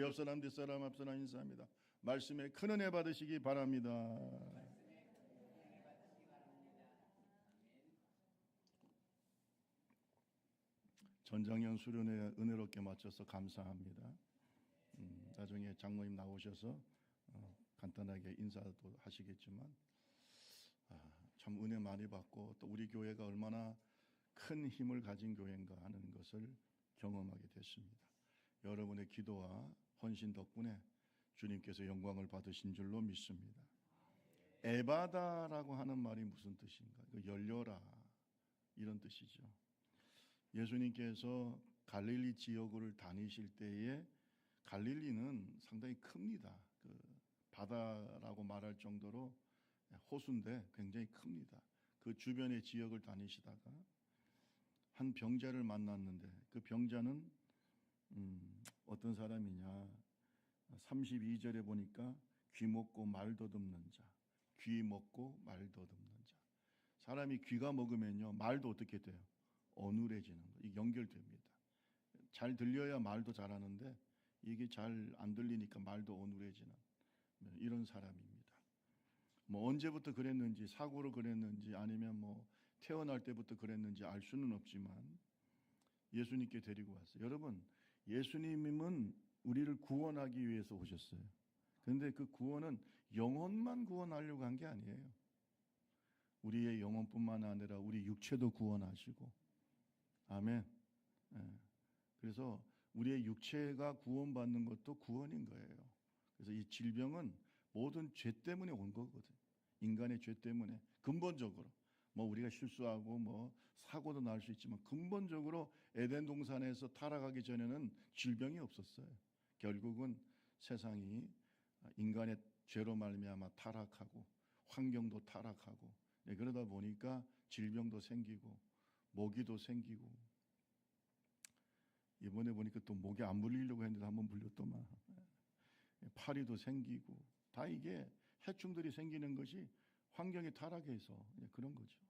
우리 옆사람 뒷사람 앞사람 인사합니다. 말씀에 큰 은혜 받으시기 바랍니다. 전장년 수련회 은혜롭게 마쳐서 감사합니다. 나중에 장모님 나오셔서 간단하게 인사도 하시겠지만 참 은혜 많이 받고 또 우리 교회가 얼마나 큰 힘을 가진 교회인가 하는 것을 경험하게 됐습니다. 여러분의 기도와 헌신 덕분에 주님께서 영광을 받으신 줄로 믿습니다. 에바다라고 하는 말이 무슨 뜻인가? 열려라 이런 뜻이죠. 예수님께서 갈릴리 지역을 다니실 때에 갈릴리는 상당히 큽니다. 그 바다라고 말할 정도로 호수인데 굉장히 큽니다. 그 주변의 지역을 다니시다가 한 병자를 만났는데 그 병자는 어떤 사람이냐 32절에 보니까 귀 먹고 말 더듬는 자, 귀 먹고 말 더듬는 자. 사람이 귀가 먹으면요 말도 어떻게 돼요? 어눌해지는 거. 이게 연결됩니다. 잘 들려야 말도 잘하는데 이게 잘 안 들리니까 말도 어눌해지는 이런 사람입니다. 뭐 언제부터 그랬는지, 사고로 그랬는지 아니면 뭐 태어날 때부터 그랬는지 알 수는 없지만 예수님께 데리고 왔어요. 여러분, 예수님은 우리를 구원하기 위해서 오셨어요. 그런데 그 구원은 영혼만 구원하려고 한 게 아니에요. 우리의 영혼뿐만 아니라 우리 육체도 구원하시고, 아멘. 그래서 우리의 육체가 구원받는 것도 구원인 거예요. 그래서 이 질병은 모든 죄 때문에 온 거거든. 인간의 죄 때문에 근본적으로 뭐 우리가 실수하고 뭐 사고도 날 수 있지만 근본적으로 에덴 동산에서 타락하기 전에는 질병이 없었어요. 결국은 세상이 인간의 죄로 말미암아 타락하고 환경도 타락하고 그러다 보니까 질병도 생기고 모기도 생기고 이번에 보니까 또 모기 안 물리려고 했는데 한번 물렸더만 파리도 생기고 다 이게 해충들이 생기는 것이 환경이 타락해서 그런 거죠.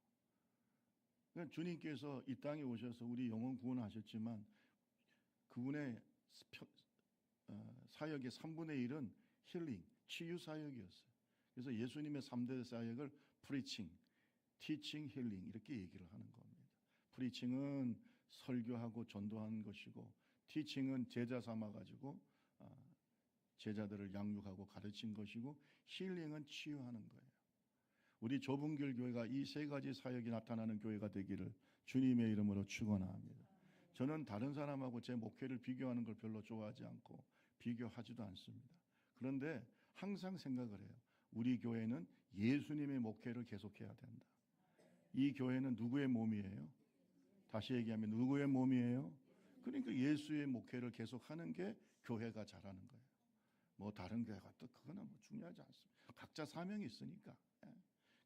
그러니까 주님께서 이 땅에 오셔서 우리 영혼 구원하셨지만 그분의 사역의 3분의 1은 힐링, 치유 사역이었어요. 그래서 예수님의 3대 사역을 프리칭, 티칭, 힐링 이렇게 얘기를 하는 겁니다. 프리칭은 설교하고 전도하는 것이고 티칭은 제자 삼아가지고 제자들을 양육하고 가르친 것이고 힐링은 치유하는 거예요. 우리 좁은길 교회가 이 세 가지 사역이 나타나는 교회가 되기를 주님의 이름으로 축원합니다. 저는 다른 사람하고 제 목회를 비교하는 걸 별로 좋아하지 않고 비교하지도 않습니다. 그런데 항상 생각을 해요. 우리 교회는 예수님의 목회를 계속해야 된다. 이 교회는 누구의 몸이에요? 다시 얘기하면 누구의 몸이에요? 그러니까 예수의 목회를 계속하는 게 교회가 잘하는 거예요. 뭐 다른 교회가 또 그거는 뭐 중요하지 않습니다. 각자 사명이 있으니까.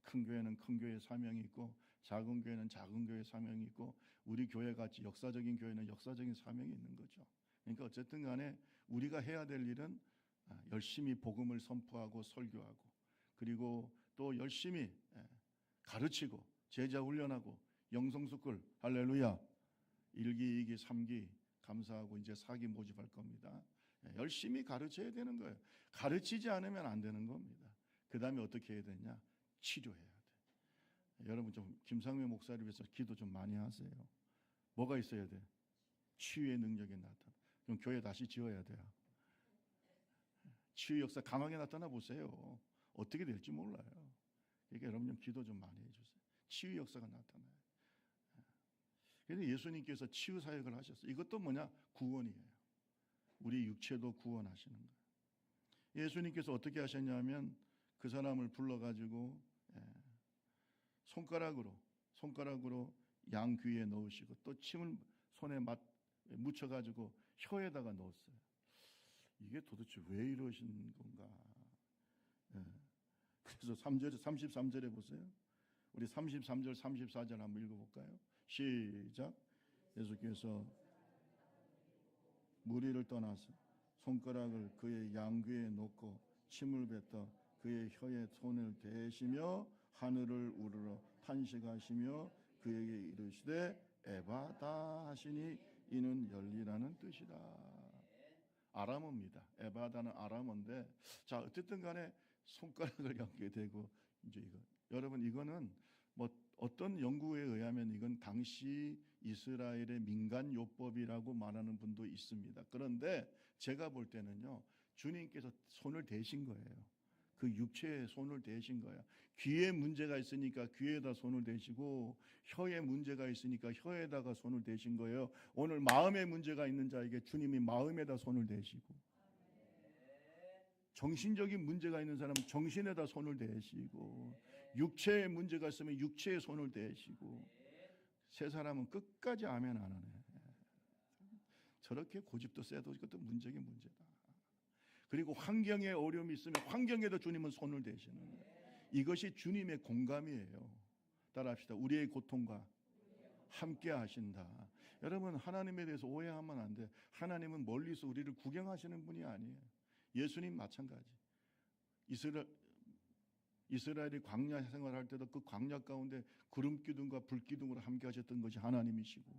큰 교회는 큰 교회의 사명이 있고 작은 교회는 작은 교회의 사명이 있고 우리 교회같이 역사적인 교회는 역사적인 사명이 있는 거죠. 그러니까 어쨌든 간에 우리가 해야 될 일은 열심히 복음을 선포하고 설교하고 그리고 또 열심히 가르치고 제자 훈련하고 영성숙을 할렐루야 1기, 2기, 3기 감사하고 이제 4기 모집할 겁니다. 열심히 가르쳐야 되는 거예요. 가르치지 않으면 안 되는 겁니다. 그 다음에 어떻게 해야 되냐? 치료해야 돼. 여러분 좀 김상회 목사를 위해서 기도 좀 많이 하세요. 뭐가 있어야 돼? 치유의 능력이 나타나. 그럼 교회 다시 지어야 돼요. 치유 역사 강하게 나타나 보세요. 어떻게 될지 몰라요. 그러니까 여러분 좀 기도 좀 많이 해주세요. 치유 역사가 나타나요. 그래서 예수님께서 치유 사역을 하셨어요. 이것도 뭐냐? 구원이에요. 우리 육체도 구원하시는 거예요. 예수님께서 어떻게 하셨냐면 그 사람을 불러가지고 손가락으로 양 귀에 넣으시고 또 침을 손에 묻혀가지고 혀에다가 넣었어요. 이게 도대체 왜 이러신 건가? 그래서 33절에 보세요. 우리 33절, 34절 한번 읽어볼까요? 시작. 예수께서 무리를 떠나서 손가락을 그의 양귀에 놓고 침을 뱉어 그의 혀에 손을 대시며 하늘을 우러러 탄식하시며 그에게 이르시되 에바다 하시니 이는 열리라는 뜻이다. 아람어입니다. 에바다는 아람어인데, 자 어쨌든 간에 손가락을 갖게 되고, 이제 이거 여러분 이거는 뭐 어떤 연구에 의하면 이건 당시 이스라엘의 민간 요법이라고 말하는 분도 있습니다. 그런데 제가 볼 때는요, 주님께서 손을 대신 거예요. 그 육체에 손을 대신 거야. 귀에 문제가 있으니까 귀에다 손을 대시고, 혀에 문제가 있으니까 혀에다가 손을 대신 거예요. 오늘 마음에 문제가 있는 자에게 주님이 마음에다 손을 대시고, 정신적인 문제가 있는 사람은 정신에다 손을 대시고, 육체에 문제가 있으면 육체에 손을 대시고, 세 사람은 끝까지 아멘 안 하네. 저렇게 고집도 세도 이것도 문제긴 문제다. 그리고 환경에 어려움이 있으면 환경에도 주님은 손을 대시는 거예요. 이것이 주님의 공감이에요. 따라합시다. 우리의 고통과 함께 하신다. 여러분, 하나님에 대해서 오해하면 안 돼. 하나님은 멀리서 우리를 구경하시는 분이 아니에요. 예수님 마찬가지. 이스라엘이 광야 생활할 때도 그 광야 가운데 구름 기둥과 불 기둥으로 함께 하셨던 것이 하나님이시고,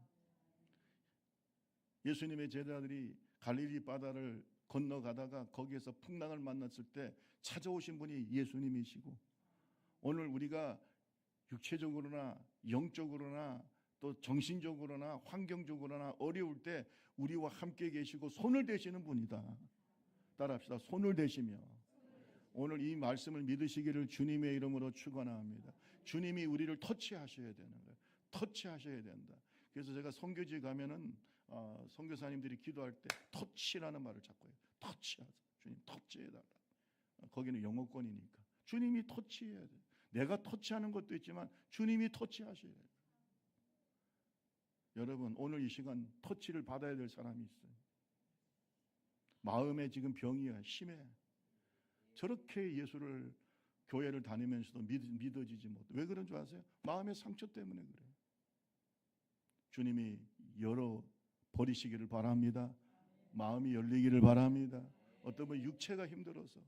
예수님의 제자들이 갈릴리 바다를 건너가다가 거기에서 풍랑을 만났을 때 찾아오신 분이 예수님이시고, 오늘 우리가 육체적으로나 영적으로나 또 정신적으로나 환경적으로나 어려울 때 우리와 함께 계시고 손을 대시는 분이다. 따라합시다. 손을 대시며. 오늘 이 말씀을 믿으시기를 주님의 이름으로 축원합니다. 주님이 우리를 터치하셔야 되는 거예요. 터치하셔야 된다. 그래서 제가 선교지 가면은 선교사님들이 기도할 때 터치라는 말을 자꾸 해요. 터치하자. 주님 터치해달라. 거기는 영어권이니까 주님이 터치해야 돼. 내가 터치하는 것도 있지만 주님이 터치하셔야 돼요. 여러분, 오늘 이 시간 터치를 받아야 될 사람이 있어요. 마음에 지금 병이야. 심해. 저렇게 예수를 교회를 다니면서도 믿어지지 못해. 왜 그런 줄 아세요? 마음의 상처 때문에 그래요. 주님이 열어 버리시기를 바랍니다. 마음이 열리기를 바랍니다. 어떤 분 육체가 힘들어서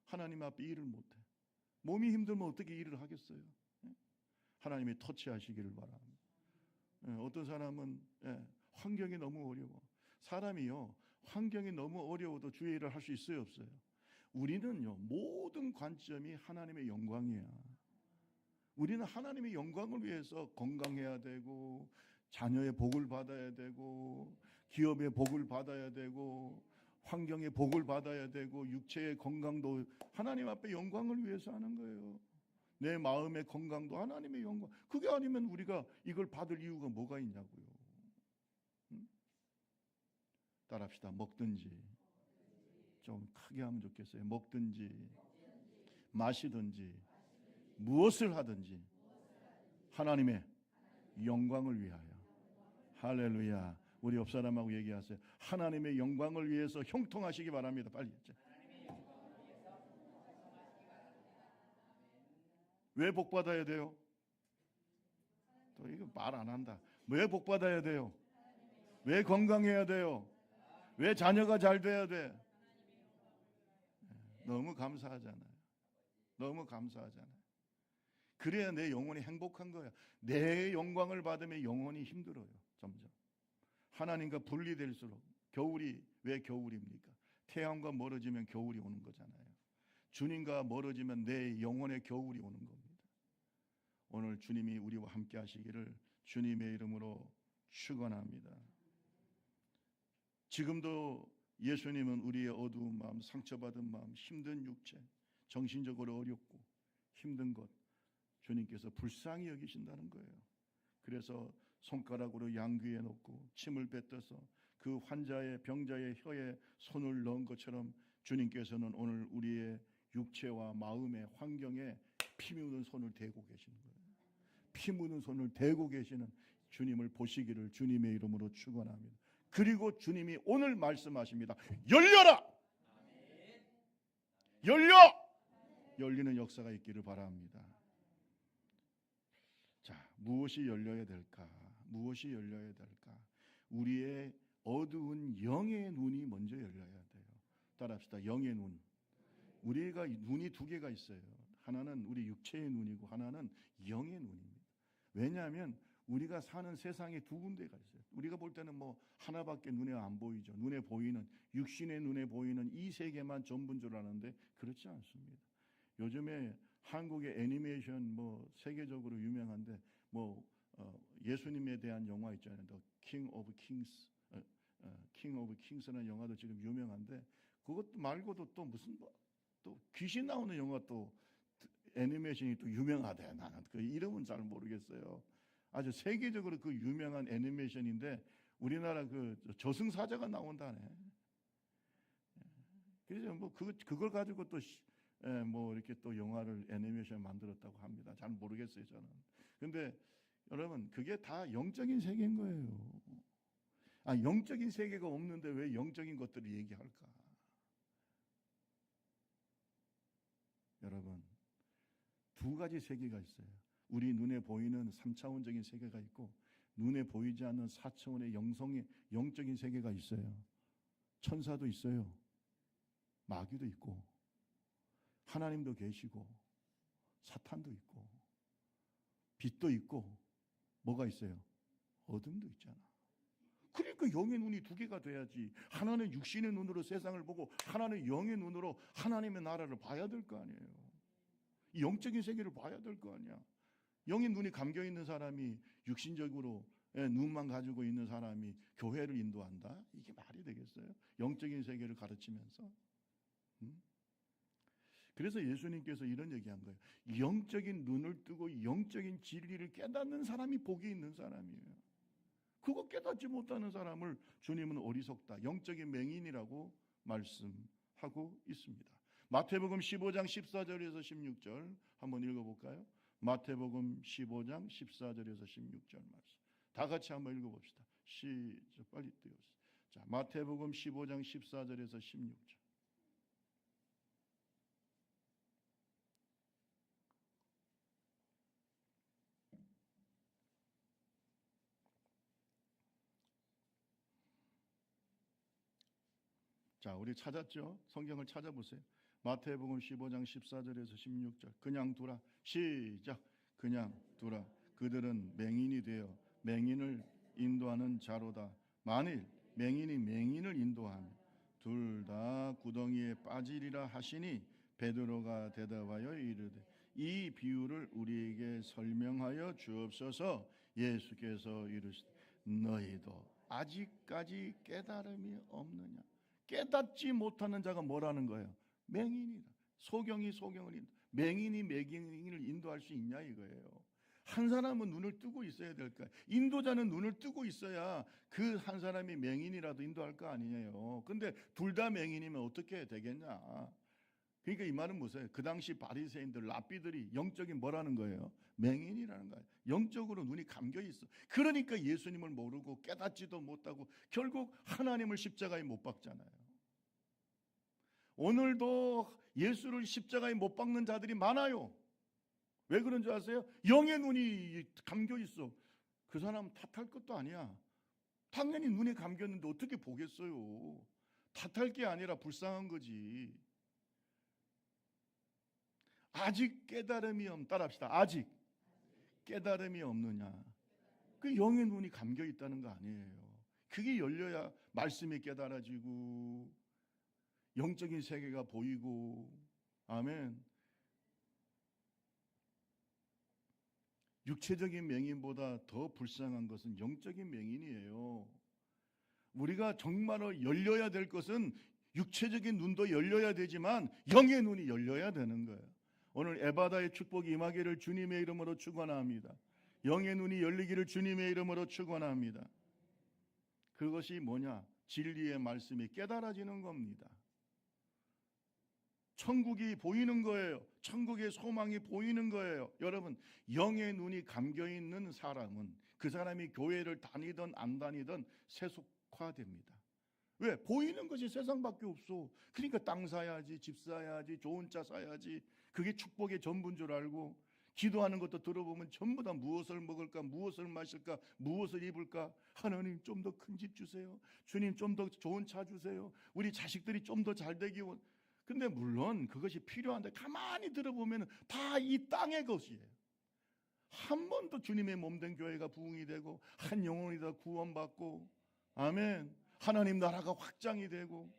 하나님 앞에 일을 못해. 몸이 힘들면 어떻게 일을 하겠어요? 하나님이 터치하시기를 바랍니다. 어떤 사람은 환경이 너무 어려워. 사람이요, 환경이 너무 어려워도 주의 일을 할 수 있어요, 없어요? 우리는요, 모든 관점이 하나님의 영광이야. 우리는 하나님의 영광을 위해서 건강해야 되고, 자녀의 복을 받아야 되고, 기업의 복을 받아야 되고, 환경의 복을 받아야 되고, 육체의 건강도 하나님 앞에 영광을 위해서 하는 거예요. 내 마음의 건강도 하나님의 영광. 그게 아니면 우리가 이걸 받을 이유가 뭐가 있냐고요. 따라합시다. 먹든지, 좀 크게 하면 좋겠어요. 먹든지 마시든지 무엇을 하든지 하나님의 영광을 위하여. 할렐루야. 우리 옆 사람하고 얘기하세요. 하나님의 영광을 위해서 형통하시기 바랍니다. 빨리. 왜 복 받아야 돼요? 또 이거 말 안 한다. 왜 복 받아야 돼요? 왜 건강해야 돼요? 왜 자녀가 잘 돼야 돼? 너무 감사하잖아요. 너무 감사하잖아요. 그래야 내 영혼이 행복한 거야. 내 영광을 받으면 영혼이 힘들어요. 점점 하나님과 분리될수록. 겨울이 왜 겨울입니까? 태양과 멀어지면 겨울이 오는 거잖아요. 주님과 멀어지면 내 영혼의 겨울이 오는 겁니다. 오늘 주님이 우리와 함께 하시기를 주님의 이름으로 축원합니다. 지금도 예수님은 우리의 어두운 마음, 상처받은 마음, 힘든 육체, 정신적으로 어렵고 힘든 것 주님께서 불쌍히 여기신다는 거예요. 그래서 손가락으로 양귀에 놓고 침을 뱉어서 그 환자의 병자의 혀에 손을 넣은 것처럼 주님께서는 오늘 우리의 육체와 마음의 환경에 피 묻은 손을 대고 계시는 거예요. 피 묻은 손을 대고 계시는 주님을 보시기를 주님의 이름으로 축원합니다. 그리고 주님이 오늘 말씀하십니다. 열려라! 열려! 열리는 역사가 있기를 바랍니다. 자, 무엇이 열려야 될까? 무엇이 열려야 될까? 우리의 어두운 영의 눈이 먼저 열려야 돼요. 따라합시다. 영의 눈. 우리가 눈이 두 개가 있어요. 하나는 우리 육체의 눈이고 하나는 영의 눈입니다. 왜냐하면 우리가 사는 세상에 두 군데가 있어요. 우리가 볼 때는 뭐 하나밖에 눈에 안 보이죠. 눈에 보이는, 육신의 눈에 보이는 이 세계만 전부인 줄 아는데 그렇지 않습니다. 요즘에 한국의 애니메이션 뭐 세계적으로 유명한데 뭐 예수님에 대한 영화 있잖아요. The King of Kings, King of Kings라는 영화도 지금 유명한데 그것 말고도 또 무슨 또 귀신 나오는 영화 또 애니메이션이 또 유명하대. 나는 그 이름은 잘 모르겠어요. 아주 세계적으로 그 유명한 애니메이션인데 우리나라 그 저승사자가 나온다네. 그래서 뭐 그걸 가지고 또 뭐 이렇게 또 영화를 애니메이션 만들었다고 합니다. 잘 모르겠어요 저는. 근데 여러분 그게 다 영적인 세계인 거예요. 영적인 세계가 없는데 왜 영적인 것들을 얘기할까? 여러분 두 가지 세계가 있어요. 우리 눈에 보이는 3차원적인 세계가 있고 눈에 보이지 않는 4차원의 영적인 세계가 있어요. 천사도 있어요. 마귀도 있고 하나님도 계시고 사탄도 있고 빛도 있고 뭐가 있어요? 어둠도 있잖아. 그러니까 영의 눈이 두 개가 돼야지. 하나는 육신의 눈으로 세상을 보고 하나는 영의 눈으로 하나님의 나라를 봐야 될 거 아니에요. 이 영적인 세계를 봐야 될 거 아니야. 영의 눈이 감겨 있는 사람이 육신적으로 눈만 가지고 있는 사람이 교회를 인도한다? 이게 말이 되겠어요? 영적인 세계를 가르치면서. 그래서 예수님께서 이런 얘기한 거예요. 영적인 눈을 뜨고 영적인 진리를 깨닫는 사람이 복이 있는 사람이에요. 그거 깨닫지 못하는 사람을 주님은 어리석다, 영적인 맹인이라고 말씀하고 있습니다. 마태복음 15장 14절에서 16절 한번 읽어볼까요? 마태복음 15장 14절에서 16절 말씀 다 같이 한번 읽어봅시다. 시작. 빨리 띄워주세요. 자, 마태복음 15장 14절에서 16절. 자, 우리 찾았죠? 성경을 찾아보세요. 마태복음 15장 14절에서 16절. 그냥 두라. 시작. 그냥 두라. 그들은 맹인이 되어 맹인을 인도하는 자로다. 만일 맹인이 맹인을 인도하면 둘 다 구덩이에 빠지리라 하시니 베드로가 대답하여 이르되 이 비유를 우리에게 설명하여 주옵소서. 예수께서 이르시되 너희도 아직까지 깨달음이 없느냐? 깨닫지 못하는 자가 뭐라는 거예요? 맹인이다. 소경이 소경을 맹인이 맹인을 인도할 수 있냐 이거예요. 한 사람은 눈을 뜨고 있어야 될까요? 인도자는 눈을 뜨고 있어야 그 한 사람이 맹인이라도 인도할 거 아니에요. 근데 둘 다 맹인이면 어떻게 되겠냐? 그러니까 이 말은 무엇이에요? 그 당시 바리새인들, 랍비들이 영적인 뭐라는 거예요? 맹인이라는 거예요. 영적으로 눈이 감겨 있어. 그러니까 예수님을 모르고 깨닫지도 못하고 결국 하나님을 십자가에 못 박잖아요. 오늘도 예수를 십자가에 못 박는 자들이 많아요. 왜 그런 줄 아세요? 영의 눈이 감겨 있어. 그 사람 탓할 것도 아니야. 당연히 눈에 감겼는데 어떻게 보겠어요? 탓할 게 아니라 불쌍한 거지. 아직 깨달음이 따라합시다. 아직 깨달음이 없느냐? 그 영의 눈이 감겨 있다는 거 아니에요. 그게 열려야 말씀이 깨달아지고 영적인 세계가 보이고. 아멘. 육체적인 맹인보다 더 불쌍한 것은 영적인 맹인이에요. 우리가 정말로 열려야 될 것은 육체적인 눈도 열려야 되지만 영의 눈이 열려야 되는 거예요. 오늘 에바다의 축복이 임하기를 주님의 이름으로 축원합니다. 영의 눈이 열리기를 주님의 이름으로 축원합니다. 그것이 뭐냐? 진리의 말씀이 깨달아지는 겁니다. 천국이 보이는 거예요. 천국의 소망이 보이는 거예요. 여러분, 영의 눈이 감겨있는 사람은 그 사람이 교회를 다니든 안 다니든 세속화됩니다. 왜? 보이는 것이 세상밖에 없어. 그러니까 땅 사야지, 집 사야지, 좋은 차 사야지. 그게 축복의 전부인 줄 알고 기도하는 것도 들어보면 전부 다 무엇을 먹을까, 무엇을 마실까, 무엇을 입을까. 하나님 좀 더 큰 집 주세요. 주님 좀 더 좋은 차 주세요. 우리 자식들이 좀 더 잘 되기 원. 근데 물론 그것이 필요한데 가만히 들어보면 다 이 땅의 것이에요. 한 번도 주님의 몸된 교회가 부흥이 되고 한 영혼이 다 구원받고, 아멘, 하나님 나라가 확장이 되고.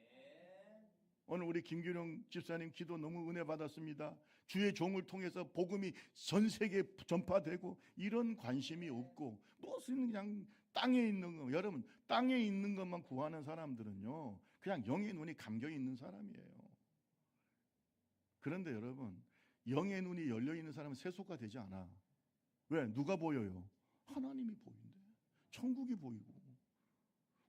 오늘 우리 김규령 집사님 기도 너무 은혜 받았습니다. 주의 종을 통해서 복음이 전 세계에 전파되고, 이런 관심이 없고 무슨 그냥 땅에 있는 거, 여러분 땅에 있는 것만 구하는 사람들은요 그냥 영의 눈이 감겨 있는 사람이에요. 그런데 여러분, 영의 눈이 열려 있는 사람은 세속화 되지 않아. 왜? 누가 보여요? 하나님이 보인대. 천국이 보이고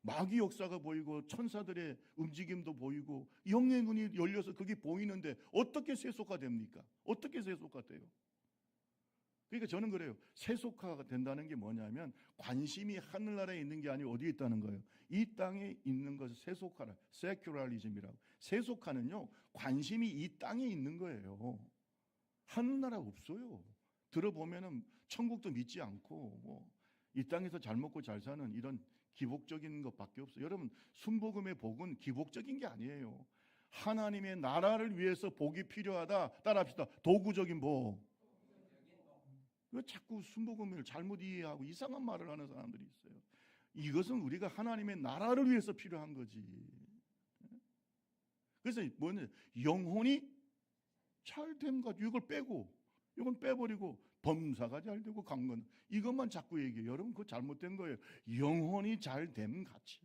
마귀 역사가 보이고 천사들의 움직임도 보이고 영의 눈이 열려서 그게 보이는데 어떻게 세속화 됩니까? 어떻게 세속화 돼요? 그러니까 저는 그래요. 세속화가 된다는 게 뭐냐면 관심이 하늘나라에 있는 게 아니고 어디에 있다는 거예요? 이 땅에 있는 것을 세속화라, 세큐라리즘이라고. 세속화는요 관심이 이 땅에 있는 거예요. 하늘나라 없어요. 들어보면은 천국도 믿지 않고 뭐 이 땅에서 잘 먹고 잘 사는 이런 기복적인 것밖에 없어요. 여러분, 순복음의 복은 기복적인 게 아니에요. 하나님의 나라를 위해서 복이 필요하다. 따라합시다. 도구적인 복. 왜 자꾸 순복음을 잘못 이해하고 이상한 말을 하는 사람들이 있어요. 이것은 우리가 하나님의 나라를 위해서 필요한 거지. 그래서 뭐냐, 영혼이 잘됨 가지고 이걸 빼고 이건 빼버리고 범사가 잘 되고 강건, 이것만 자꾸 얘기해요. 여러분 그거 잘못된 거예요. 영혼이 잘됨 같이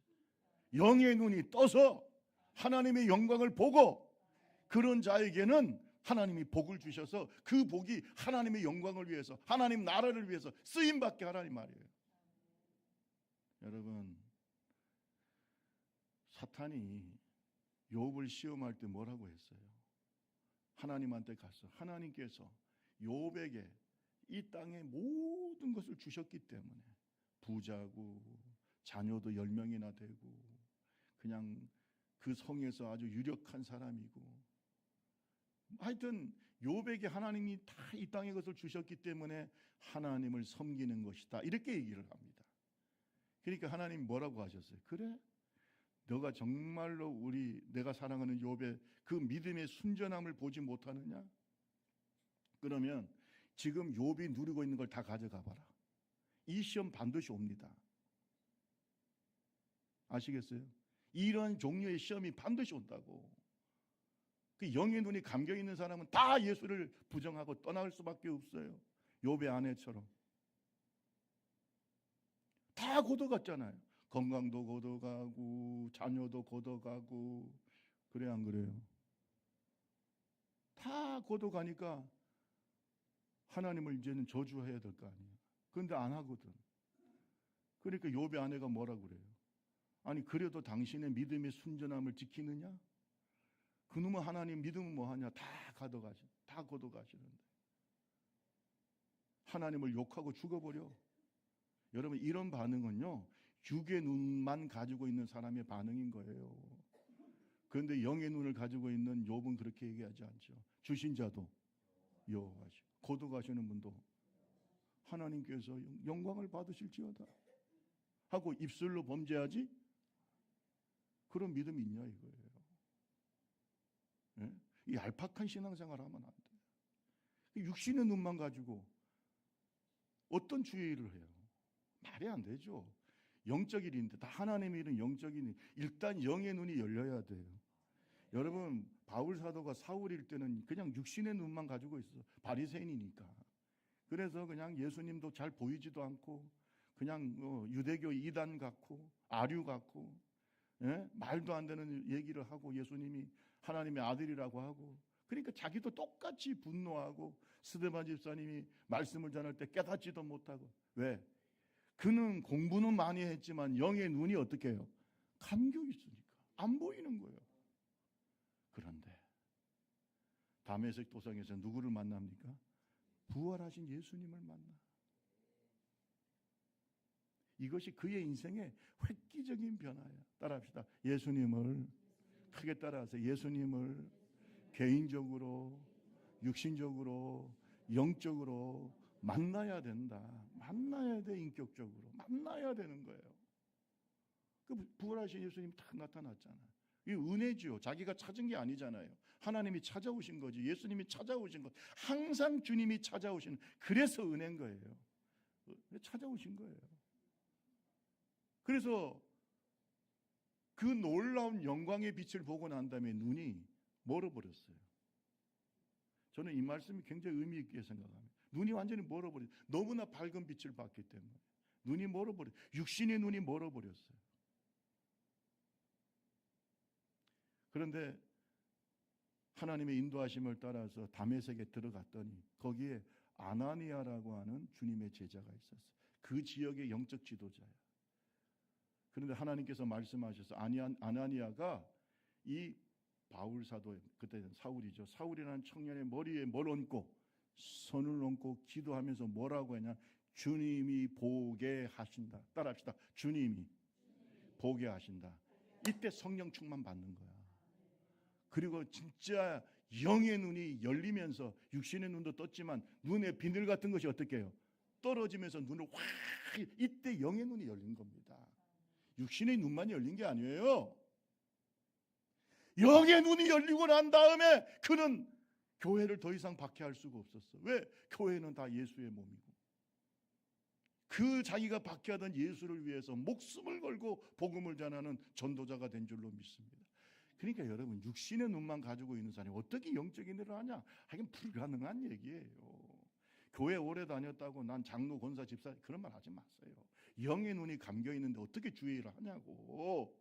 영의 눈이 떠서 하나님의 영광을 보고, 그런 자에게는 하나님이 복을 주셔서 그 복이 하나님의 영광을 위해서, 하나님 나라를 위해서 쓰임받게 하라는 말이에요. 여러분, 사탄이 욥을 시험할 때 뭐라고 했어요? 하나님한테 가서 하나님께서 욥에게 이 땅의 모든 것을 주셨기 때문에 부자고 자녀도 10명이나 되고 그냥 그 성에서 아주 유력한 사람이고, 하여튼 욥에게 하나님이 다 이 땅의 것을 주셨기 때문에 하나님을 섬기는 것이다, 이렇게 얘기를 합니다. 그러니까 하나님 뭐라고 하셨어요? 그래? 너가 정말로 내가 사랑하는 욥의 그 믿음의 순전함을 보지 못하느냐? 그러면 지금 욥이 누리고 있는 걸 다 가져가 봐라. 이 시험 반드시 옵니다. 아시겠어요? 이런 종류의 시험이 반드시 온다고. 그 영의 눈이 감겨 있는 사람은 다 예수를 부정하고 떠나갈 수밖에 없어요. 욥의 아내처럼 다 걷어갔잖아요. 건강도 걷어가고 자녀도 걷어가고. 그래 안 그래요? 다 걷어가니까 하나님을 이제는 저주해야 될 거 아니에요. 그런데 안 하거든. 그러니까 욥의 아내가 뭐라 그래요? 아니 그래도 당신의 믿음의 순전함을 지키느냐? 그놈의 하나님 믿음은 뭐하냐? 다 걷어가시는데 하나님을 욕하고 죽어버려. 여러분, 이런 반응은요 육의 눈만 가지고 있는 사람의 반응인 거예요. 그런데 영의 눈을 가지고 있는 욥은 그렇게 얘기하지 않죠. 주신 자도 여호와시고 걷어가시는 분도 하나님께서 영광을 받으실지어다 하고 입술로 범죄하지 그런 믿음이 있냐 이거예요. 예? 이 얄팍한 신앙생활 하면 안 돼. 육신의 눈만 가지고 어떤 주의를 해요? 말이 안 되죠. 영적 일인데, 다 하나님의 일은 영적인 일. 일단 영의 눈이 열려야 돼요. 여러분, 바울 사도가 사울일 때는 그냥 육신의 눈만 가지고 있어. 바리새인이니까. 그래서 그냥 예수님도 잘 보이지도 않고 그냥 유대교 이단 같고 아류 같고, 예? 말도 안 되는 얘기를 하고 예수님이 하나님의 아들이라고 하고. 그러니까 자기도 똑같이 분노하고 스데반 집사님이 말씀을 전할 때 깨닫지도 못하고. 왜? 그는 공부는 많이 했지만 영의 눈이 어떻게 해요? 감겨 있으니까 안 보이는 거예요. 그런데 다메섹 도상에서 누구를 만납니까? 부활하신 예수님을 만나. 이것이 그의 인생의 획기적인 변화예요. 따라합시다. 예수님을 크게 따라하세요. 예수님을 개인적으로, 육신적으로, 영적으로 만나야 된다. 만나야 돼. 인격적으로 만나야 되는 거예요. 그 부활하신 예수님 딱 나타났잖아요. 이 은혜죠. 자기가 찾은 게 아니잖아요. 하나님이 찾아오신 거지. 예수님이 찾아오신 것. 항상 주님이 찾아오시는, 그래서 은혜인 거예요. 찾아오신 거예요. 그래서 그 놀라운 영광의 빛을 보고 난 다음에 눈이 멀어버렸어요. 저는 이 말씀이 굉장히 의미 있게 생각합니다. 눈이 완전히 멀어버렸어요. 너무나 밝은 빛을 봤기 때문에 눈이 멀어버렸어요. 육신의 눈이 멀어버렸어요. 그런데 하나님의 인도하심을 따라서 다메섹에 들어갔더니 거기에 아나니아라고 하는 주님의 제자가 있었어요. 그 지역의 영적 지도자야. 그런데 하나님께서 말씀하셔서 아나니아가 이 바울 사도, 그때는 사울이죠. 사울이라는 청년의 머리에 뭘 얹고 손을 얹고 기도하면서 뭐라고 했냐? 주님이 보게 하신다. 따라합시다. 주님이 보게 하신다. 이때 성령 충만 받는 거야. 그리고 진짜 영의 눈이 열리면서 육신의 눈도 떴지만 눈에 비늘 같은 것이 어떻게 해요? 떨어지면서 눈을 확, 이때 영의 눈이 열린 겁니다. 육신의 눈만 열린 게 아니에요. 영의 눈이 열리고 난 다음에 그는 교회를 더 이상 박해할 수가 없었어. 왜? 교회는 다 예수의 몸이고 그 자기가 박해하던 예수를 위해서 목숨을 걸고 복음을 전하는 전도자가 된 줄로 믿습니다. 그러니까 여러분, 육신의 눈만 가지고 있는 사람이 어떻게 영적인 일을 하냐? 하긴 불가능한 얘기예요. 교회 오래 다녔다고 난 장로, 권사, 집사 그런 말 하지 마세요. 영의 눈이 감겨 있는데 어떻게 주의 일을 하냐고.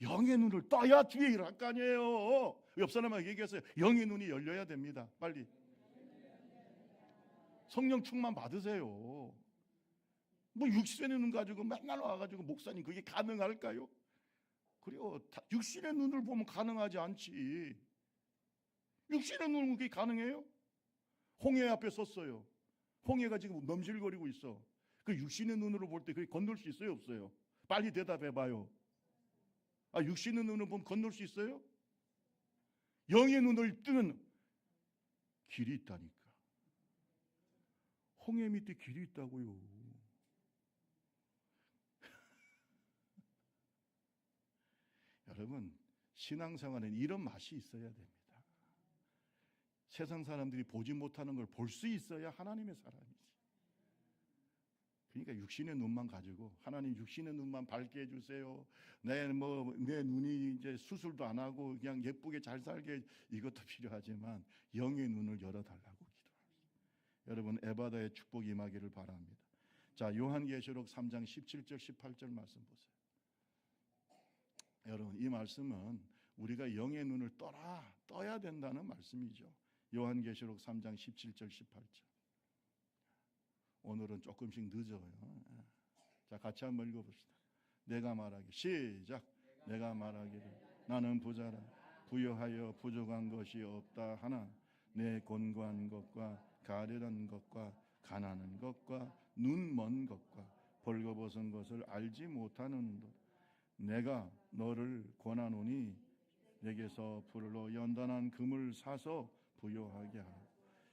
영의 눈을 떠야 주의 일을 할 거 아니에요. 옆 사람에게 얘기했어요. 영의 눈이 열려야 됩니다. 빨리 성령 충만 받으세요. 뭐 육신의 눈 가지고 맨날 와가지고 목사님 그게 가능할까요? 그리고 육신의 눈을 보면 가능하지 않지. 육신의 눈은 그게 가능해요? 홍해 앞에 섰어요. 홍해가 지금 넘실거리고 있어. 그 육신의 눈으로 볼 때 그게 건널 수 있어요, 없어요? 빨리 대답해봐요. 아, 육신의 눈으로 보면 건널 수 있어요? 영의 눈을 뜨는 길이 있다니까. 홍해 밑에 길이 있다고요. 여러분, 신앙생활은 이런 맛이 있어야 됩니다. 세상 사람들이 보지 못하는 걸 볼 수 있어야 하나님의 사람이지. 그러니까 육신의 눈만 가지고 하나님 육신의 눈만 밝게 해주세요. 내 눈이 이제 수술도 안 하고 그냥 예쁘게 잘 살게, 이것도 필요하지만 영의 눈을 열어달라고 기도합니다. 여러분, 에바다의 축복이 임하기를 바랍니다. 자, 요한계시록 3장 17절 18절 말씀 보세요. 여러분, 이 말씀은 우리가 영의 눈을 떠야 된다는 말씀이죠. 요한계시록 3장 17절 18절. 오늘은 조금씩 늦어요. 자, 같이 한번 읽어봅시다. 내가 말하기 시작. 내가 말하기를 나는 부자라 부여하여 부족한 것이 없다 하나 내 곤고한 것과 가련한 것과 가난한 것과 눈 먼 것과 벌거벗은 것을 알지 못하는도다. 내가 너를 권하노니 내게서 불로 연단한 금을 사서 부요하게 하고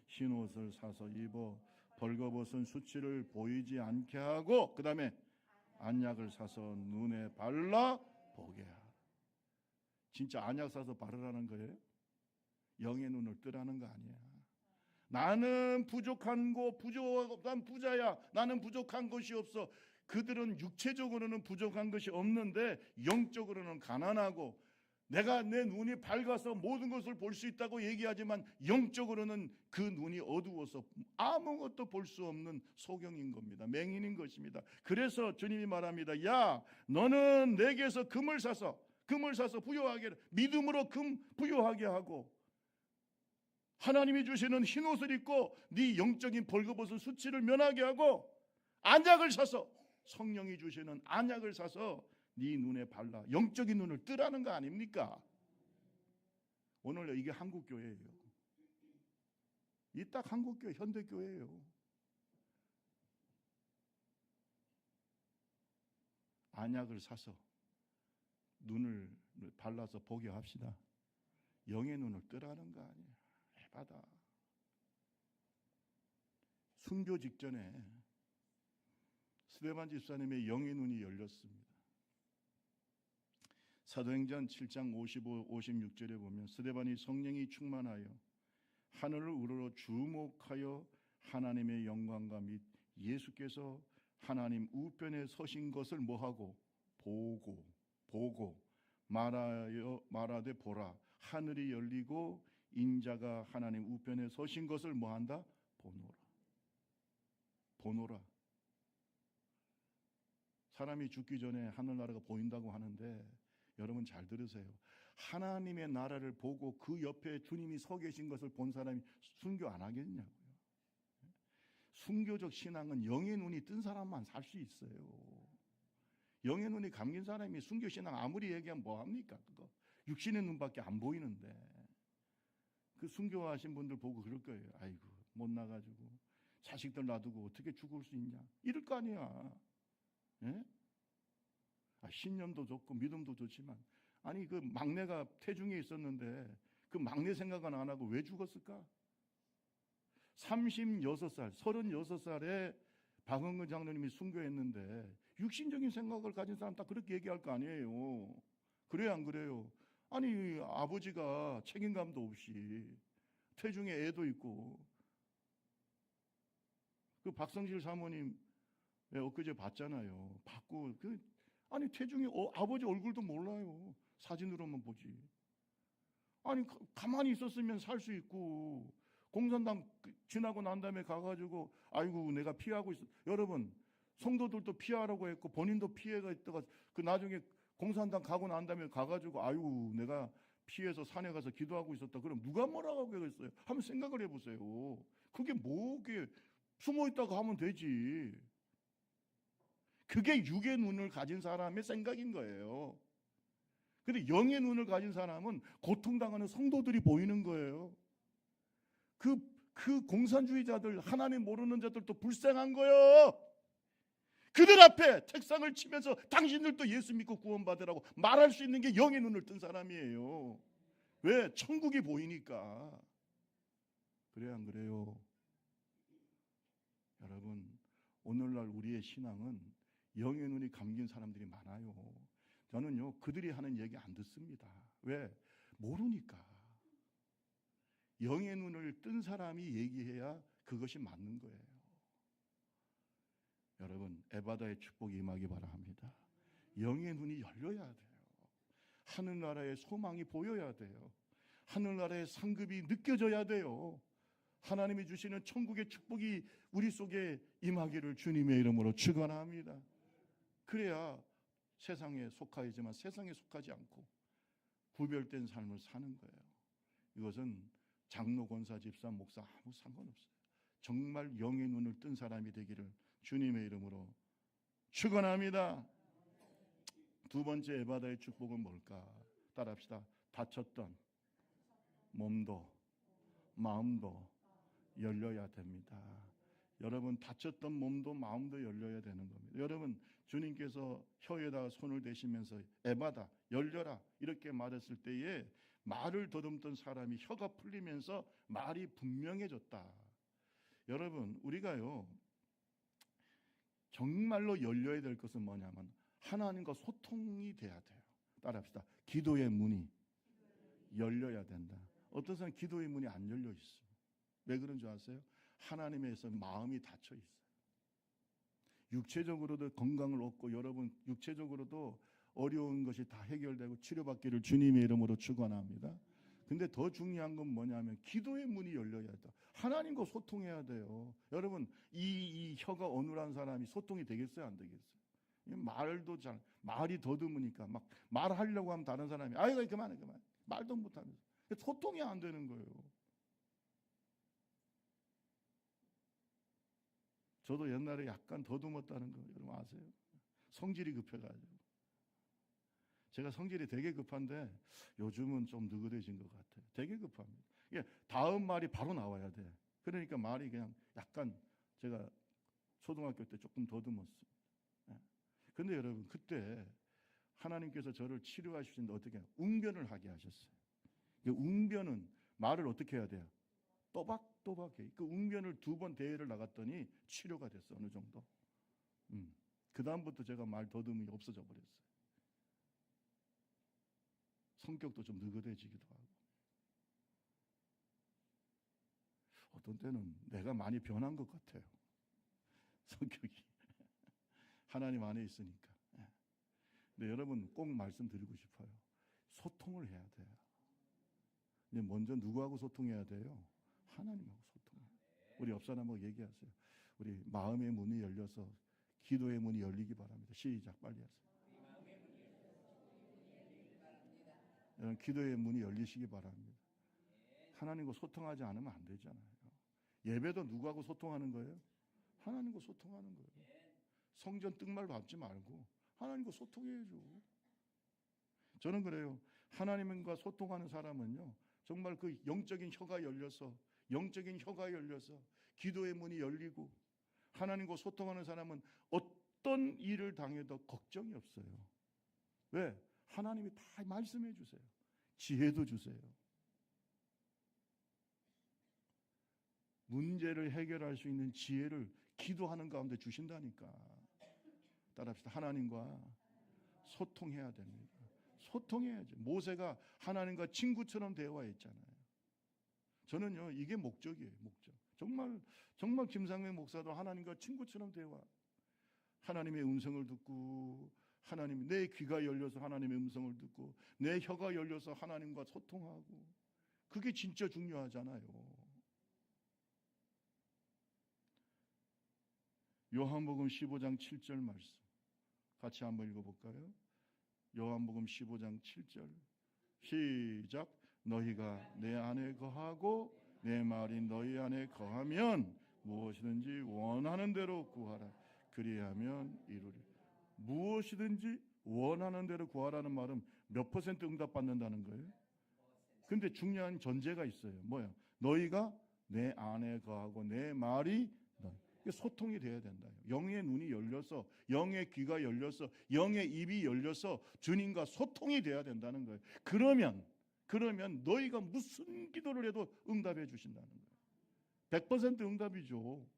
흰 옷을 사서 입어 벌거벗은 수치를 보이지 않게 하고 그 다음에 안약을 사서 눈에 발라 보게 하라. 진짜 안약 사서 바르라는 거예요? 영의 눈을 뜨라는 거 아니야. 나는 부족한 부자야. 나는 부족한 것이 없어. 그들은 육체적으로는 부족한 것이 없는데 영적으로는 가난하고 내가 내 눈이 밝아서 모든 것을 볼 수 있다고 얘기하지만 영적으로는 그 눈이 어두워서 아무것도 볼 수 없는 소경인 겁니다. 맹인인 것입니다. 그래서 주님이 말합니다. 야, 너는 내게서 금을 사서 부요하게, 믿음으로 금 부요하게 하고 하나님이 주시는 흰 옷을 입고 네 영적인 벌거벗은 수치를 면하게 하고 안약을 사서, 성령이 주시는 안약을 사서 네 눈에 발라 영적인 눈을 뜨라는 거 아닙니까? 오늘 이게 한국교회예요. 이 딱 한국교회, 현대교회예요. 안약을 사서 눈을 발라서 보게 합시다. 영의 눈을 뜨라는 거 아니에요. 해봐다. 순교 직전에 스데반 집사님의 영의 눈이 열렸습니다. 사도행전 7장 55, 56절에 보면 스데반이 성령이 충만하여 하늘을 우러러 주목하여 하나님의 영광과 및 예수께서 하나님 우편에 서신 것을 뭐하고 보고 말하되 보라, 하늘이 열리고 인자가 하나님 우편에 서신 것을 뭐한다? 보노라. 사람이 죽기 전에 하늘나라가 보인다고 하는데 여러분 잘 들으세요. 하나님의 나라를 보고 그 옆에 주님이 서 계신 것을 본 사람이 순교 안 하겠냐고요. 순교적 신앙은 영의 눈이 뜬 사람만 살 수 있어요. 영의 눈이 감긴 사람이 순교 신앙 아무리 얘기하면 뭐합니까? 그거 육신의 눈밖에 안 보이는데. 그 순교하신 분들 보고 그럴 거예요. 아이고 못 나가지고 자식들 놔두고 어떻게 죽을 수 있냐 이럴 거 아니야. 예? 신념도 좋고 믿음도 좋지만 아니 그 막내가 태중에 있었는데 그 막내 생각은 안 하고 왜 죽었을까? 36살, 36살에 박은근 장로님이 순교했는데 육신적인 생각을 가진 사람 다 그렇게 얘기할 거 아니에요. 그래요 안 그래요? 아니 아버지가 책임감도 없이 태중에 애도 있고 그 박성실 사모님 엊그제 봤잖아요. 받고 아니 태중에 아버지 얼굴도 몰라요. 사진으로만 보지. 아니 가만히 있었으면 살 수 있고 공산당 지나고 난 다음에 가가지고 아이고 내가 피하고 있어. 여러분 성도들도 피하라고 했고 본인도 피해가 있다가 그 나중에 공산당 가고 난 다음에 가가지고 아이고 내가 피해서 산에 가서 기도하고 있었다. 그럼 누가 뭐라고 하겠어요? 한번 생각을 해보세요. 그게 뭐게 숨어 있다고 하면 되지. 그게 육의 눈을 가진 사람의 생각인 거예요. 근데 영의 눈을 가진 사람은 고통당하는 성도들이 보이는 거예요. 그 공산주의자들, 하나님 모르는 자들도 불쌍한 거예요. 그들 앞에 책상을 치면서 당신들도 예수 믿고 구원받으라고 말할 수 있는 게 영의 눈을 뜬 사람이에요. 왜? 천국이 보이니까. 그래야 안 그래요? 여러분 오늘날 우리의 신앙은 영의 눈이 감긴 사람들이 많아요. 저는요 그들이 하는 얘기 안 듣습니다. 왜? 모르니까. 영의 눈을 뜬 사람이 얘기해야 그것이 맞는 거예요. 여러분 에바다의 축복이 임하기 바랍니다. 영의 눈이 열려야 돼요. 하늘나라의 소망이 보여야 돼요. 하늘나라의 상급이 느껴져야 돼요. 하나님이 주시는 천국의 축복이 우리 속에 임하기를 주님의 이름으로 축원합니다. 그래야 세상에 속하지만 세상에 속하지 않고 구별된 삶을 사는 거예요. 이것은 장로, 권사, 집사, 목사 아무 상관없어요. 정말 영의 눈을 뜬 사람이 되기를 주님의 이름으로 축원합니다. 두 번째 에바다의 축복은 뭘까? 따라합시다. 다쳤던 몸도 마음도 열려야 됩니다. 여러분 다쳤던 몸도 마음도 열려야 되는 겁니다. 여러분 주님께서 혀에다가 손을 대시면서 에바다 열려라 이렇게 말했을 때에 말을 더듬던 사람이 혀가 풀리면서 말이 분명해졌다. 여러분 우리가요 정말로 열려야 될 것은 뭐냐면 하나님과 소통이 돼야 돼요. 따라합시다. 기도의 문이 열려야 된다. 어떤 사람은 기도의 문이 안 열려 있어요. 왜 그런 줄 아세요? 하나님에서 마음이 닫혀 있어요. 육체적으로도 건강을 얻고 여러분 육체적으로도 어려운 것이 다 해결되고 치료받기를 주님의 이름으로 축원합니다. 근데 더 중요한 건 뭐냐면 기도의 문이 열려야 돼. 하나님과 소통해야 돼요. 여러분 이 혀가 어눌한 사람이 소통이 되겠어요? 안 되겠어요? 말도 잘 말이 더듬으니까 막 말하려고 하면 다른 사람이 아이고 그만해 말도 못하면서 소통이 안 되는 거예요. 저도 옛날에 약간 더듬었다는 거 여러분 아세요? 성질이 급해가지고. 제가 성질이 되게 급한데 요즘은 좀 느긋해진 것 같아요. 되게 급합니다. 이게 다음 말이 바로 나와야 돼. 그러니까 말이 그냥 약간 제가 초등학교 때 조금 더듬었어요. 근데 여러분 그때 하나님께서 저를 치료하시는데 어떻게 해요? 웅변을 하게 하셨어요. 웅변은 말을 어떻게 해야 돼요? 또박또박해. 그 웅변을 2번 대회를 나갔더니 치료가 됐어 어느 정도. 그 다음부터 제가 말 더듬이 없어져 버렸어요. 성격도 좀 느긋해지기도 하고, 어떤 때는 내가 많이 변한 것 같아요. 성격이 하나님 안에 있으니까. 근데 여러분 꼭 말씀드리고 싶어요. 소통을 해야 돼요. 근데 먼저 누구하고 소통해야 돼요? 하나님하고 소통해요. 우리 옆 사람하고 얘기하세요. 우리 마음의 문이 열려서 기도의 문이 열리기 바랍니다. 시작, 빨리 하세요. 여러분 기도의 문이 열리시기 바랍니다. 하나님과 소통하지 않으면 안 되잖아요. 예배도 누구하고 소통하는 거예요? 하나님과 소통하는 거예요. 성전 뜻말 밟지 말고 하나님과 소통해야죠. 저는 그래요. 하나님과 소통하는 사람은요, 정말 그 영적인 혀가 열려서 기도의 문이 열리고, 하나님과 소통하는 사람은 어떤 일을 당해도 걱정이 없어요. 왜? 하나님이 다 말씀해 주세요. 지혜도 주세요. 문제를 해결할 수 있는 지혜를 기도하는 가운데 주신다니까. 따라합시다. 하나님과 소통해야 됩니다. 소통해야죠. 모세가 하나님과 친구처럼 대화했잖아요. 저는요, 이게 목적이에요. 목적. 정말 김상회 목사도 하나님과 친구처럼 대화. 하나님의 음성을 듣고, 하나님, 내 귀가 열려서 하나님의 음성을 듣고, 내 혀가 열려서 하나님과 소통하고, 그게 진짜 중요하잖아요. 요한복음 15장 7절 말씀 같이 한번 읽어볼까요? 요한복음 15장 7절 시작. 너희가 내 안에 거하고 내 말이 너희 안에 거하면 무엇이든지 원하는 대로 구하라. 그리하면 이루리. 무엇이든지 원하는 대로 구하라는 말은 몇 퍼센트 응답받는다는 거예요? 근데 중요한 전제가 있어요. 뭐야? 너희가 내 안에 거하고 내 말이 소통이 돼야 된다. 영의 눈이 열려서, 영의 귀가 열려서, 영의 입이 열려서 주님과 소통이 돼야 된다는 거예요. 그러면 너희가 무슨 기도를 해도 응답해 주신다는 거예요. 100% 응답이죠.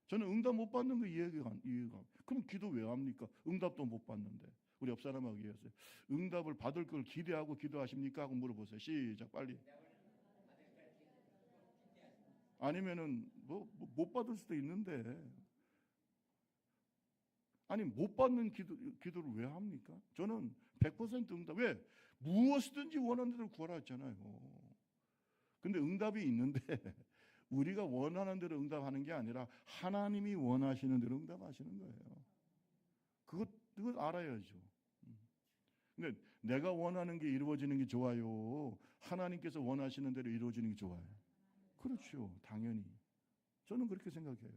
저는 응답 못 받는 거 이해가. 그럼 기도 왜 합니까? 응답도 못 받는데. 우리 옆 사람하고 얘기하세요. 응답을 받을 걸 기대하고 기도하십니까? 하고 물어보세요. 시작, 빨리. 아니면은 못 받을 수도 있는데, 아니 못 받는 기도를 왜 합니까? 저는 100% 응답. 왜? 무엇이든지 원하는 대로 구하라 했잖아요. 근데 응답이 있는데 우리가 원하는 대로 응답하는 게 아니라 하나님이 원하시는 대로 응답하시는 거예요. 그것 알아야죠. 근데 내가 원하는 게 이루어지는 게 좋아요? 하나님께서 원하시는 대로 이루어지는 게 좋아요? 그렇죠. 당연히. 저는 그렇게 생각해요.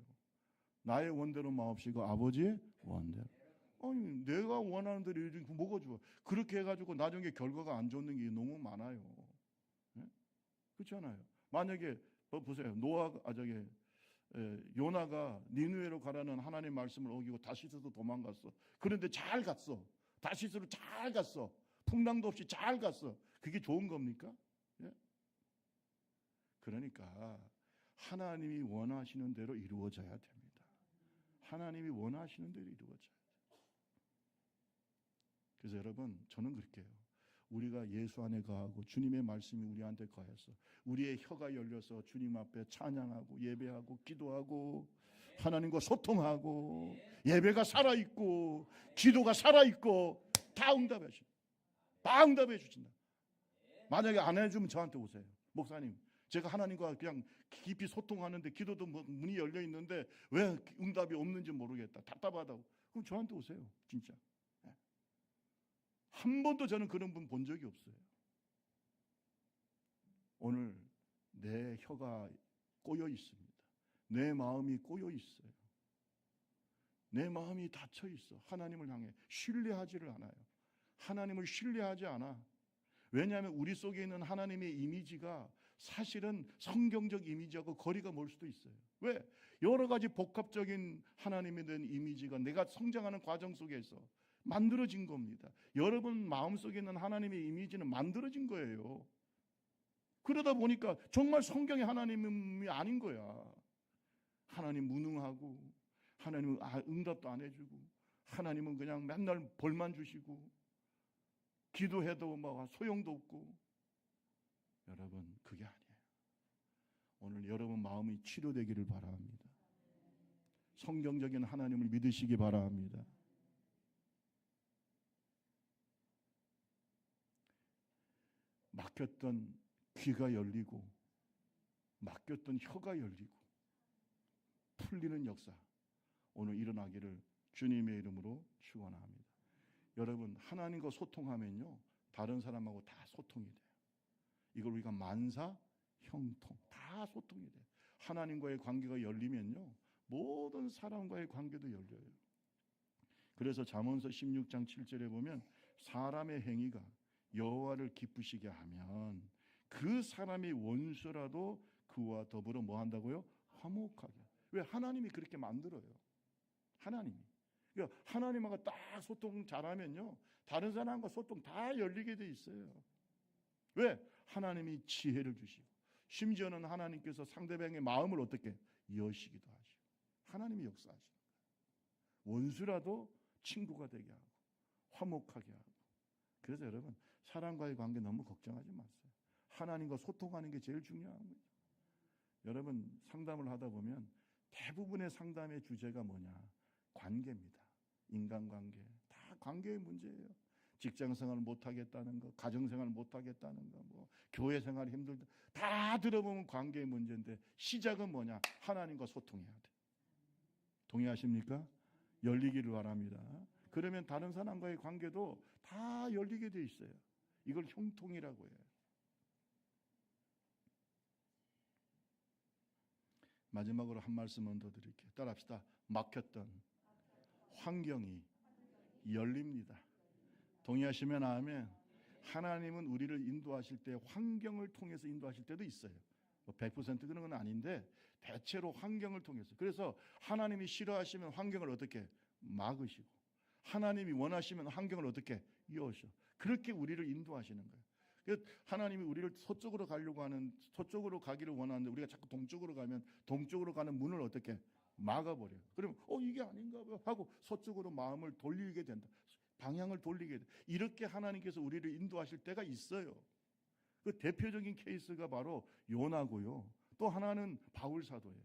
나의 원대로 마옵시고 아버지의 원대로. 아니 내가 원하는 대로 이루어지는 게 뭐가 좋아? 그렇게 해가지고 나중에 결과가 안 좋는 게 너무 많아요. 네? 그렇잖아요. 만약에 보세요. 요나가 니느웨로 가라는 하나님의 말씀을 어기고 다시스로 도망갔어. 그런데 잘 갔어. 다시스로 잘 갔어. 풍랑도 없이 잘 갔어. 그게 좋은 겁니까? 예? 그러니까 하나님이 원하시는 대로 이루어져야 됩니다. 하나님이 원하시는 대로 이루어져야 돼요. 그래서 여러분, 저는 그렇게 해요. 우리가 예수 안에 거하고 주님의 말씀이 우리한테 거해서 우리의 혀가 열려서 주님 앞에 찬양하고 예배하고 기도하고 하나님과 소통하고 예배가 살아있고 기도가 살아있고 다 응답해 주신다. 만약에 안 해주면 저한테 오세요. 목사님, 제가 하나님과 그냥 깊이 소통하는데 기도도 문이 열려 있는데 왜 응답이 없는지 모르겠다. 답답하다고. 그럼 저한테 오세요. 진짜. 한 번도 저는 그런 분 본 적이 없어요. 오늘 내 혀가 꼬여 있습니다. 내 마음이 꼬여 있어요. 내 마음이 닫혀 있어. 하나님을 향해 신뢰하지를 않아요. 하나님을 신뢰하지 않아. 왜냐하면 우리 속에 있는 하나님의 이미지가 사실은 성경적 이미지하고 거리가 멀 수도 있어요. 왜? 여러 가지 복합적인 하나님에 대한 이미지가 내가 성장하는 과정 속에서 만들어진 겁니다. 여러분 마음속에 있는 하나님의 이미지는 만들어진 거예요. 그러다 보니까 정말 성경의 하나님이 아닌 거야. 하나님 무능하고 하나님은 응답도 안 해주고 하나님은 그냥 맨날 벌만 주시고 기도해도 뭐 소용도 없고. 여러분, 그게 아니에요. 오늘 여러분 마음이 치료되기를 바랍니다. 성경적인 하나님을 믿으시기 바랍니다. 막혔던 귀가 열리고 막혔던 혀가 열리고 풀리는 역사 오늘 일어나기를 주님의 이름으로 축원합니다. 여러분, 하나님과 소통하면요 다른 사람하고 다 소통이 돼요. 이걸 우리가 만사 형통, 다 소통이 돼요. 하나님과의 관계가 열리면요 모든 사람과의 관계도 열려요. 그래서 잠언서 16장 7절에 보면 사람의 행위가 여호와를 기쁘시게 하면 그 사람이 원수라도 그와 더불어 뭐 한다고요? 화목하게. 왜? 하나님이 그렇게 만들어요. 하나님이. 그러니까 하나님하고 딱 소통 잘하면요 다른 사람과 소통 다 열리게 돼 있어요. 왜? 하나님이 지혜를 주시고 심지어는 하나님께서 상대방의 마음을 어떻게 여시기도 하시고 하나님이 역사하시는 거예요. 원수라도 친구가 되게 하고 화목하게 하고. 그래서 여러분 사람과의 관계 너무 걱정하지 마세요. 하나님과 소통하는 게 제일 중요한 거예요. 여러분 상담을 하다 보면 대부분의 상담의 주제가 뭐냐? 관계입니다. 인간관계. 다 관계의 문제예요. 직장생활 못하겠다는 거, 가정생활 못하겠다는 거, 뭐 교회생활 힘들다. 다 들어보면 관계의 문제인데 시작은 뭐냐? 하나님과 소통해야 돼. 동의하십니까? 열리기를 바랍니다. 그러면 다른 사람과의 관계도 다 열리게 돼 있어요. 이걸 형통이라고 해요. 마지막으로 한 말씀만 더 드릴게요. 따라합시다. 막혔던 환경이 열립니다. 동의하시면 아멘. 하나님은 우리를 인도하실 때 환경을 통해서 인도하실 때도 있어요. 100% 그런 건 아닌데 대체로 환경을 통해서. 그래서 하나님이 싫어하시면 환경을 어떻게 막으시고 하나님이 원하시면 환경을 어떻게 여셔. 그렇게 우리를 인도하시는 거예요. 하나님이 우리를 서쪽으로 가려고 하는, 서쪽으로 가기를 원하는데 우리가 자꾸 동쪽으로 가면 동쪽으로 가는 문을 어떻게 막아버려요. 그러면 이게 아닌가 봐 하고 서쪽으로 마음을 돌리게 된다. 방향을 돌리게 돼. 이렇게 하나님께서 우리를 인도하실 때가 있어요. 그 대표적인 케이스가 바로 요나고요. 또 하나는 바울 사도예요.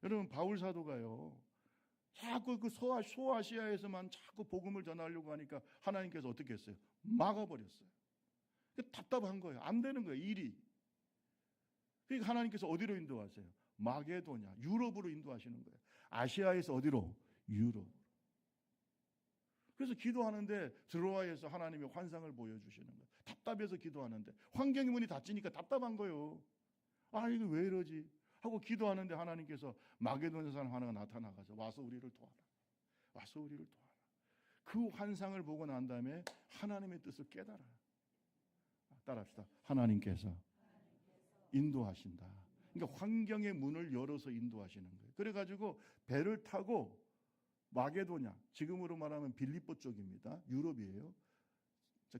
여러분 바울 사도가요. 자꾸 그 소아시아에서만 자꾸 복음을 전하려고 하니까 하나님께서 어떻게 했어요? 막아버렸어요. 답답한 거예요. 안 되는 거예요. 일이. 그러니까 하나님께서 어디로 인도하세요? 마게도냐, 유럽으로 인도하시는 거예요. 아시아에서 어디로? 유럽. 그래서 기도하는데 드로아에서 하나님의 환상을 보여주시는 거예요. 답답해서 기도하는데 환경의 문이 닫히니까 답답한 거예요. 아 이거 왜 이러지? 하고 기도하는데 하나님께서 마게도냐 사람 하나가 나타나가서 와서 우리를 도와라. 와서 우리를 도와라. 그 환상을 보고 난 다음에 하나님의 뜻을 깨달아요. 따라합시다. 하나님께서 인도하신다. 그러니까 환경의 문을 열어서 인도하시는 거예요. 그래가지고 배를 타고 마게도냐, 지금으로 말하면 빌립보 쪽입니다. 유럽이에요.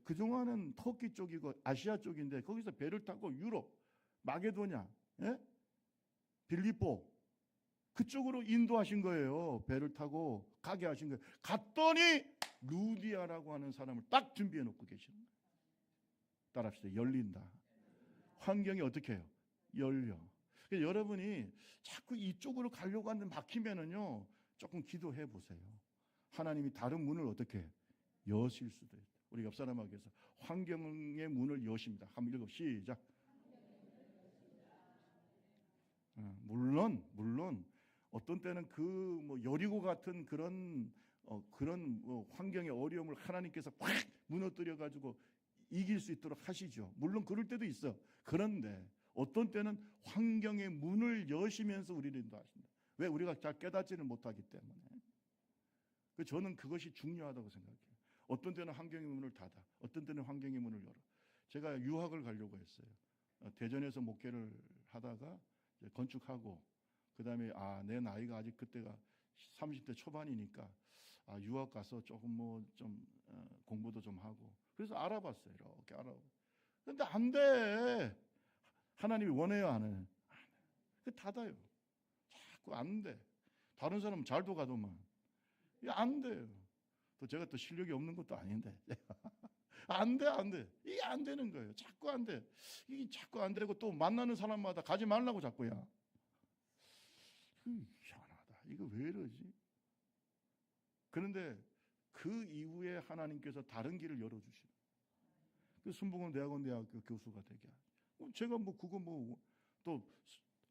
그동안은 터키 쪽이고 아시아 쪽인데 거기서 배를 타고 유럽, 마게도냐, 예? 빌립보 그쪽으로 인도하신 거예요. 배를 타고 가게 하신 거예요. 갔더니 루디아라고 하는 사람을 딱 준비해 놓고 계시는 거예요. 따라합시다. 열린다. 환경이 어떻게 해요? 열려. 그러니까 여러분이 자꾸 이쪽으로 가려고 하는데 막히면은요 조금 기도해 보세요. 하나님이 다른 문을 어떻게 여실 수도 있다. 우리 옆 사람에게 해서 환경의 문을 여십니다. 한번 읽어 시작. 물론 어떤 때는 그 뭐 여리고 같은 그런 환경의 어려움을 하나님께서 확 무너뜨려 가지고 이길 수 있도록 하시죠. 물론 그럴 때도 있어. 그런데 어떤 때는 환경의 문을 여시면서 우리를 인도하신다. 왜? 우리가 잘 깨닫지는 못하기 때문에. 저는 그것이 중요하다고 생각해요. 어떤 때는 환경의 문을 닫아, 어떤 때는 환경의 문을 열어. 제가 유학을 가려고 했어요. 대전에서 목회를 하다가 이제 건축하고 그다음에 내 나이가 아직 그때가 30대 초반이니까 유학 가서 조금 좀 공부도 좀 하고 그래서 알아봤어요. 이렇게 알아보고. 근데 안 돼. 하나님이 원해요, 안 해요? 닫아요. 자꾸 안 돼. 다른 사람은 잘도 가더만. 안 돼요. 또 제가 또 실력이 없는 것도 아닌데. 안 돼, 안 돼. 이게 안 되는 거예요. 자꾸 안 돼. 이게 자꾸 안 되고 또 만나는 사람마다 가지 말라고 자꾸야. 희한하다. 이거 왜 이러지? 그런데 그 이후에 하나님께서 다른 길을 열어주시는. 그 순복음대학원대학교 교수가 되게 하죠. 제가 뭐 그거 뭐 또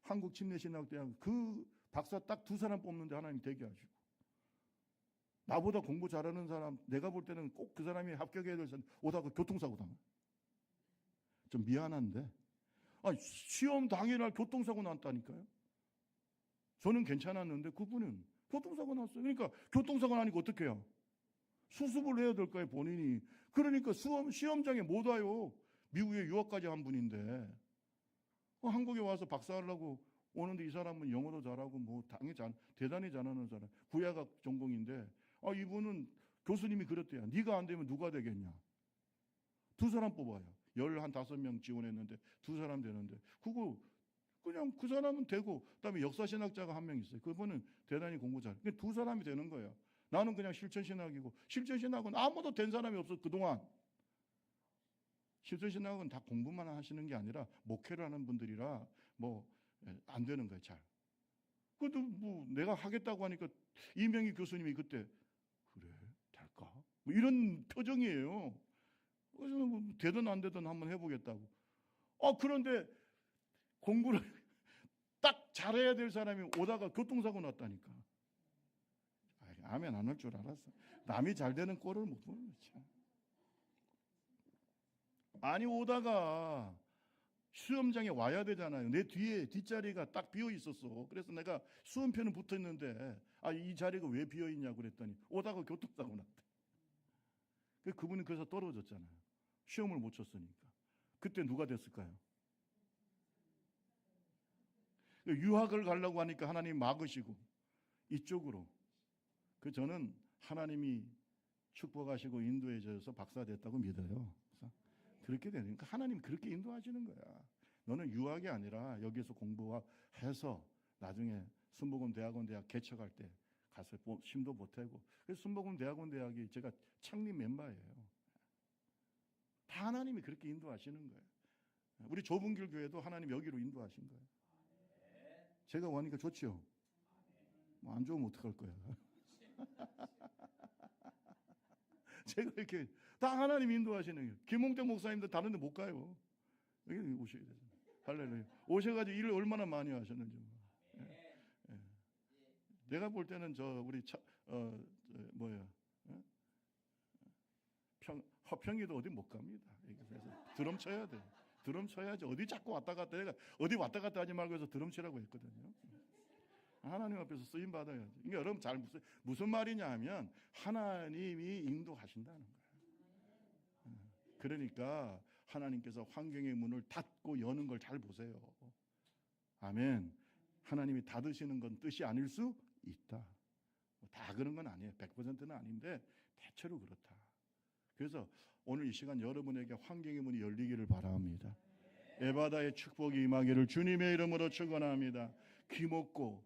한국침례신학대학 그 박사 딱 2사람 뽑는데 하나님 되게 하시고, 나보다 공부 잘하는 사람 내가 볼 때는 꼭 그 사람이 합격해야 될 사람 오다가 교통사고 당해. 좀 미안한데 시험 당일날 교통사고 났다니까요. 저는 괜찮았는데 그분은 교통사고 났어요. 그러니까 교통사고 나니까 어떻게 해요? 수습을 해야 될 거예요, 본인이. 그러니까 시험장에 못 와요. 미국에 유학까지 한 분인데 한국에 와서 박사하려고 오는데 이 사람은 영어도 잘하고 뭐 대단히 잘하는 사람, 구약학 전공인데 이분은 교수님이 그랬대요. 네가 안 되면 누가 되겠냐. 2사람 뽑아요. 15명 지원했는데 2사람 되는데 그거 그냥 그 사람은 되고, 그다음에 역사신학자가 1명 있어요. 그분은 대단히 공부 잘. 2사람이 되는 거예요. 나는 그냥 실천신학이고, 실천신학은 아무도 된 사람이 없어 그동안. 실천신학은 다 공부만 하시는 게 아니라 목회를 하는 분들이라 뭐 안 되는 거예요, 잘. 그래도 뭐 내가 하겠다고 하니까 이명희 교수님이 그때 그래 될까? 뭐 이런 표정이에요. 그래서 뭐 되든 안 되든 한번 해보겠다고. 그런데 공부를 딱 잘해야 될 사람이 오다가 교통사고 났다니까. 아멘 안 할 줄 알았어. 남이 잘 되는 꼴을 못 보는 거지. 아니 오다가 시험장에 와야 되잖아요. 내 뒤에 뒷자리가 딱 비어 있었어. 그래서 내가 수험표는 붙어 있는데 이 자리가 왜 비어 있냐고 그랬더니 오다가 교통사고 났대. 그분이 그래서 떨어졌잖아요. 시험을 못 쳤으니까. 그때 누가 됐을까요? 유학을 가려고 하니까 하나님 막으시고 이쪽으로. 저는 하나님이 축복하시고 인도해 줘서 박사 됐다고 믿어요. 그렇게 되니까 하나님 그렇게 인도하시는 거야. 너는 유학이 아니라 여기서 공부해서 나중에 순복음대학원 대학 개척할 때 가서 심도 보태고. 그래서 순복음대학원 대학이 제가 창립 멤버예요. 다 하나님이 그렇게 인도하시는 거예요. 우리 좁은 길 교회도 하나님 여기로 인도하신 거예요. 제가 오니까 좋죠. 뭐 안 좋으면 어떡할 거야. 제가 이렇게 다 하나님 인도하시는 거예요. 김홍택 목사님도 다른 데 못 가요. 여기 오셔야 돼요. 할렐루야. 오셔가지고 일을 얼마나 많이 하셨는지. 내가 볼 때는 우리 허평이도 어디 못 갑니다. 그래서 드럼 쳐야 돼. 드럼 쳐야지. 어디 자꾸 왔다 갔다 해가 어디 왔다 갔다 하지 말고 해서 드럼 치라고 했거든요. 하나님 앞에서 쓰임 받아야지. 그러니까 여러분 잘 무슨 말이냐 하면 하나님이 인도하신다는 거예요. 그러니까 하나님께서 환경의 문을 닫고 여는 걸 잘 보세요. 아멘. 하나님이 닫으시는 건 뜻이 아닐 수 있다. 다 그런 건 아니에요. 100%는 아닌데 대체로 그렇다. 그래서 오늘 이 시간 여러분에게 환경의 문이 열리기를 바랍니다. 에바다의 축복이 임하기를 주님의 이름으로 축원합니다. 귀먹고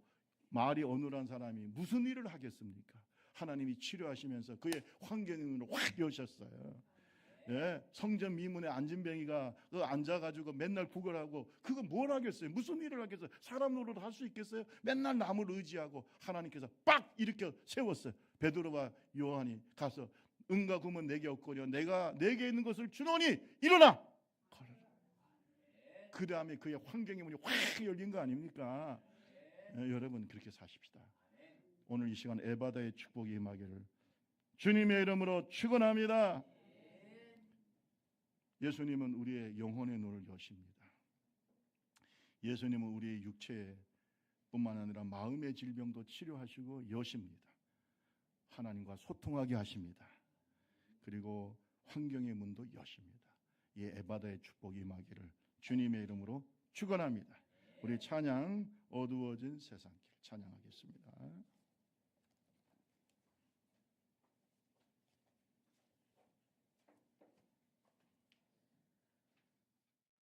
말이 어눌한 사람이 무슨 일을 하겠습니까? 하나님이 치료하시면서 그의 환경의 문을 확 여셨어요. 성전 미문에 앉은뱅이가 앉아가지고 맨날 구걸하고 그거 뭘 하겠어요? 무슨 일을 하겠어요? 사람 노릇 할 수 있겠어요? 맨날 남을 의지하고 하나님께서 빡 일으켜 세웠어요. 베드로와 요한이 가서 은과 금은 내게 없거니와 내가 내게 있는 것을 주노니 일어나. 그 다음에 그의 환경의 문이 확 열린 거 아닙니까? 여러분 그렇게 사십시다. 오늘 이 시간 에바다의 축복이 임하기를 주님의 이름으로 축원합니다. 예수님은 우리의 영혼의 눈을 여십니다. 예수님은 우리의 육체뿐만 아니라 마음의 질병도 치료하시고 여십니다. 하나님과 소통하게 하십니다. 그리고 환경의 문도 여십니다. 이 에바다의 축복이 임하기를 주님의 이름으로 축원합니다. 우리 찬양 어두워진 세상길 찬양하겠습니다.